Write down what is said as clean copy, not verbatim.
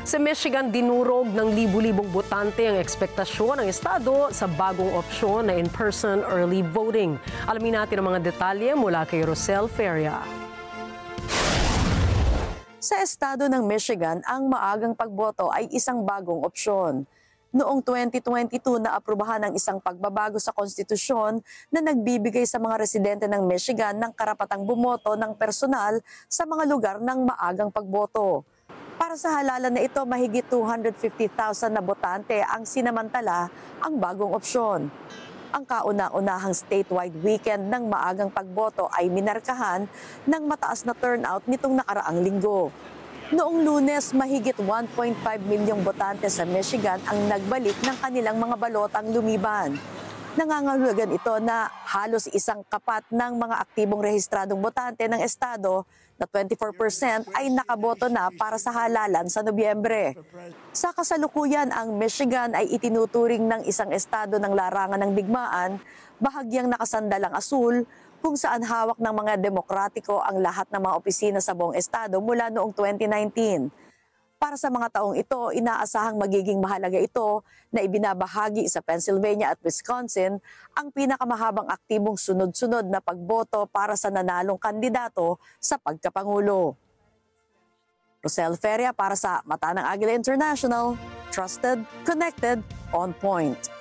Sa Michigan, dinurog ng libu-libong botante ang ekspektasyon ng estado sa bagong opsyon na in-person early voting. Alamin natin ang mga detalye mula kay Rosel Feria. Sa estado ng Michigan, ang maagang pagboto ay isang bagong opsyon. Noong 2022, naaprubahan ang isang pagbabago sa konstitusyon na nagbibigay sa mga residente ng Michigan ng karapatang bumoto ng personal sa mga lugar ng maagang pagboto. Para sa halalan na ito, mahigit 250,000 na botante ang sinamantala ang bagong opsyon. Ang kauna-unahang statewide weekend ng maagang pagboto ay minarkahan ng mataas na turnout nitong nakaraang linggo. Noong Lunes, mahigit 1.5 milyong botante sa Michigan ang nagbalik ng kanilang mga balotang lumiban. Nangangahulugan ito na halos isang kapat ng mga aktibong rehistradong botante ng estado na 24% ay nakaboto na para sa halalan sa Nobyembre. Sa kasalukuyan, ang Michigan ay itinuturing ng isang estado ng larangan ng digmaan, bahagyang nakasandalang asul, kung saan hawak ng mga demokratiko ang lahat ng mga opisina sa buong estado mula noong 2019. Para sa mga taong ito, inaasahang magiging mahalaga ito na ibinabahagi sa Pennsylvania at Wisconsin ang pinakamahabang aktibong sunod-sunod na pagboto para sa nanalong kandidato sa pagkapangulo. Rosel Feria para sa Mata ng Agila International, Trusted, Connected, On Point.